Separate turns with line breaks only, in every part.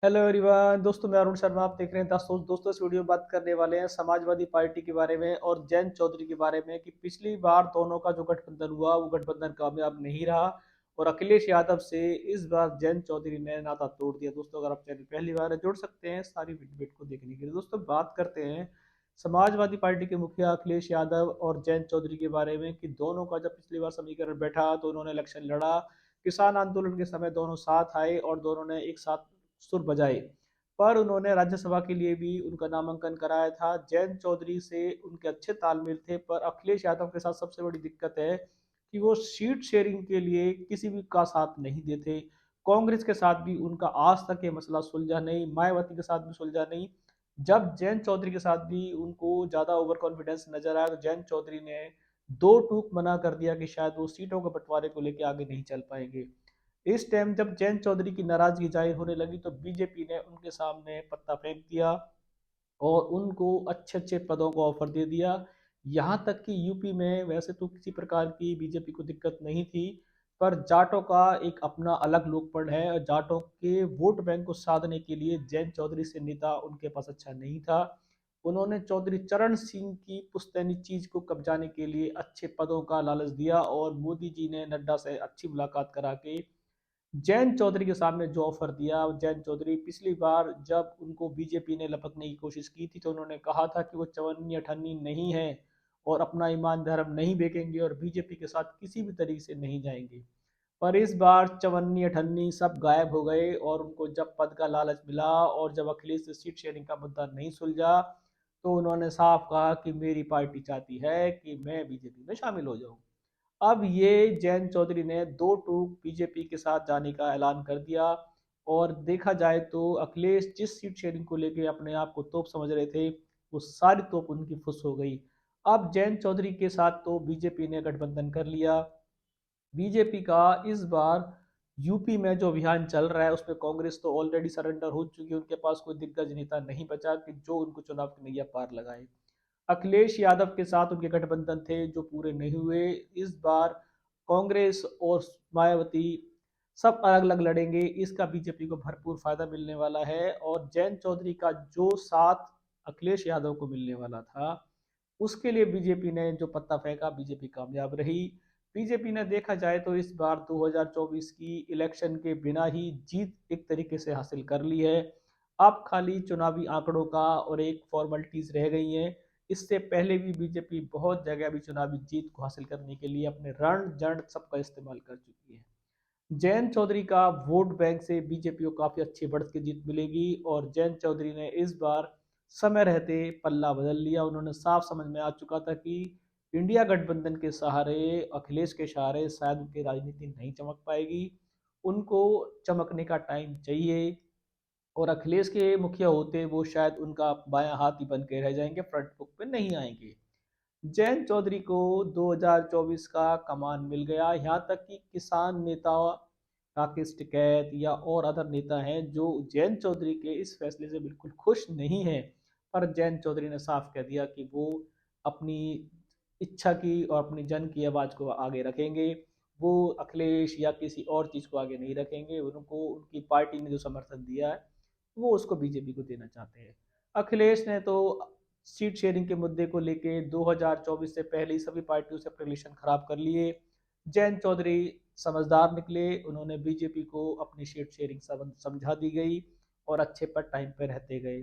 Hello everyone, दोस्तों मैं अरुण शर्मा। आप देख रहे हैं 10 दोस्तों इस वीडियो में बात करने वाले हैं समाजवादी पार्टी के बारे में और जयंत चौधरी के बारे में कि पिछली बार दोनों का जो गठबंधन हुआ वो गठबंधन कामयाब नहीं रहा और अखिलेश यादव से इस बार जयंत चौधरी ने नाता तोड़ दिया। दोस्तों अगर आप चैनल पहली बार है जुड़ सकते हैं सारी डिबेट को देखने के लिए। दोस्तों बात करते हैं समाजवादी पार्टी के मुखिया अखिलेश यादव और जयंत चौधरी के बारे में कि दोनों का जब पिछली बार समीकरण बैठा तो उन्होंने इलेक्शन लड़ा। किसान आंदोलन के समय दोनों साथ आए और दोनों ने एक साथ सुर बजाए। पर उन्होंने राज्यसभा के लिए भी उनका नामांकन कराया था। जयंत चौधरी से उनके अच्छे तालमेल थे, पर अखिलेश यादव के साथ सबसे बड़ी दिक्कत है कि वो सीट शेयरिंग के लिए किसी भी का साथ नहीं देते। कांग्रेस के साथ भी उनका आज तक ये मसला सुलझा नहीं, मायावती के साथ भी सुलझा नहीं। जब जयंत चौधरी के साथ भी उनको ज्यादा ओवर कॉन्फिडेंस नजर आया तो जयंत चौधरी ने दो टूक मना कर दिया कि शायद वो सीटों के बंटवारे को लेकर आगे नहीं चल पाएंगे। इस टाइम जब जयंत चौधरी की नाराजगी जाहिर होने लगी तो बीजेपी ने उनके सामने पत्ता फेंक दिया और उनको अच्छे अच्छे पदों को ऑफर दे दिया। यहाँ तक कि यूपी में वैसे तो किसी प्रकार की बीजेपी को दिक्कत नहीं थी, पर जाटों का एक अपना अलग लोकपण है और जाटों के वोट बैंक को साधने के लिए जयंत चौधरी से नेता उनके पास अच्छा नहीं था। उन्होंने चौधरी चरण सिंह की पुश्तैनी चीज को कब्जाने के लिए अच्छे पदों का लालच दिया और मोदी जी ने नड्डा से अच्छी मुलाकात करा के जयंत चौधरी के सामने जो ऑफर दिया। जयंत चौधरी पिछली बार जब उनको बीजेपी ने लपकने की कोशिश की थी तो उन्होंने कहा था कि वो चवन्नी अठन्नी नहीं है और अपना ईमान धर्म नहीं बेचेंगे और बीजेपी के साथ किसी भी तरीके से नहीं जाएंगे। पर इस बार चवन्नी अठन्नी सब गायब हो गए और उनको जब पद का लालच मिला और जब अखिलेश से सीट शेयरिंग का मुद्दा नहीं सुलझा तो उन्होंने साफ कहा कि मेरी पार्टी चाहती है कि मैं बीजेपी में शामिल हो जाऊं। अब ये जयंत चौधरी ने दो टूक बीजेपी के साथ जाने का ऐलान कर दिया और देखा जाए तो अखिलेश जिस सीट शेयरिंग को लेके अपने आप को तोप समझ रहे थे वो सारी तोप उनकी फुस हो गई। अब जयंत चौधरी के साथ तो बीजेपी ने गठबंधन कर लिया। बीजेपी का इस बार यूपी में जो अभियान चल रहा है उसमें कांग्रेस तो ऑलरेडी सरेंडर हो चुकी है। उनके पास कोई दिग्गज नेता नहीं बचा कि जो उनको चुनाव की नैया पार लगाए। अखिलेश यादव के साथ उनके गठबंधन थे जो पूरे नहीं हुए। इस बार कांग्रेस और मायावती सब अलग अलग लड़ेंगे, इसका बीजेपी को भरपूर फायदा मिलने वाला है। और जयंत चौधरी का जो साथ अखिलेश यादव को मिलने वाला था उसके लिए बीजेपी ने जो पत्ता फेंका बीजेपी कामयाब रही। बीजेपी ने देखा जाए तो इस बार 2024 की इलेक्शन के बिना ही जीत एक तरीके से हासिल कर ली है। अब खाली चुनावी आंकड़ों का और एक फॉर्मेलिटीज रह गई हैं। इससे पहले भी बीजेपी बहुत जगह भी चुनावी जीत को हासिल करने के लिए अपने रण जड़ सबका इस्तेमाल कर चुकी है। जयंत चौधरी का वोट बैंक से बीजेपी को काफी अच्छी बढ़त की जीत मिलेगी और जयंत चौधरी ने इस बार समय रहते पल्ला बदल लिया। उन्होंने साफ समझ में आ चुका था कि इंडिया गठबंधन के सहारे, अखिलेश के सहारे शायद उनकी राजनीति नहीं चमक पाएगी। उनको चमकने का टाइम चाहिए और अखिलेश के मुखिया होते वो शायद उनका बायां हाथ ही बन के रह जाएंगे, फ्रंट बुक पे नहीं आएंगे। जयंत चौधरी को 2024 का कमान मिल गया। यहाँ तक कि किसान नेता राकेश टिकैत या और अदर नेता हैं जो जयंत चौधरी के इस फैसले से बिल्कुल खुश नहीं है। पर जयंत चौधरी ने साफ कह दिया कि वो अपनी इच्छा की और अपनी जन की आवाज को आगे रखेंगे। वो अखिलेश या किसी और चीज को आगे नहीं रखेंगे। उनको उनकी पार्टी ने जो समर्थन दिया है वो उसको बीजेपी को देना चाहते हैं। अखिलेश ने तो सीट शेयरिंग के मुद्दे को लेके 2024 से पहले ही सभी पार्टियों से अपने रिलेशन खराब कर लिए। जयंत चौधरी समझदार निकले, उन्होंने बीजेपी को अपनी सीट शेयरिंग समझा दी गई और अच्छे पर टाइम पर रहते गए।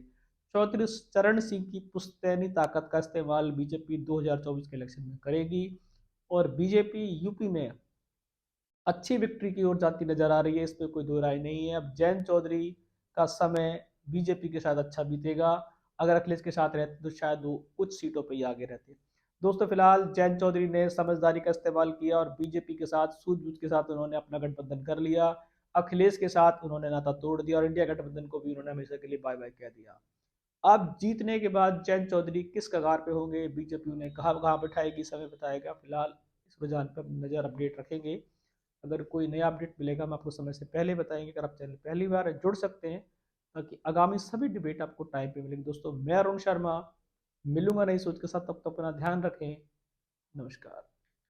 चौधरी चरण सिंह की पुश्तैनी ताकत का इस्तेमाल बीजेपी 2024 के इलेक्शन में करेगी और बीजेपी यूपी में अच्छी विक्ट्री की ओर जाती नजर आ रही है, इसमें कोई दो राय नहीं है। अब जयंत चौधरी का समय बीजेपी के साथ अच्छा बीतेगा। अगर अखिलेश के साथ रहते तो शायद वो कुछ सीटों पर ही आगे रहते। दोस्तों फिलहाल जयंत चौधरी ने समझदारी का इस्तेमाल किया और बीजेपी के साथ सूझबूझ के साथ उन्होंने अपना गठबंधन कर लिया। अखिलेश के साथ उन्होंने नाता तोड़ दिया और इंडिया गठबंधन को भी उन्होंने हमेशा के लिए बाय बाय कह दिया। अब जीतने के बाद जयंत चौधरी किस कगार पे होंगे, बीजेपी उन्हें कहाँ कहाँ बैठाएगी, समय बताएगा। फिलहाल इस रुझान पर नजर अपडेट रखेंगे। अगर कोई नया अपडेट मिलेगा हम आपको समय से पहले बताएंगे। अगर आप चैनल पहली बार जुड़ सकते हैं ताकि आगामी सभी डिबेट आपको टाइम पे मिलेंगे। दोस्तों मैं अरुण शर्मा मिलूंगा नई सोच के साथ, तब तक अपना ध्यान रखें। नमस्कार।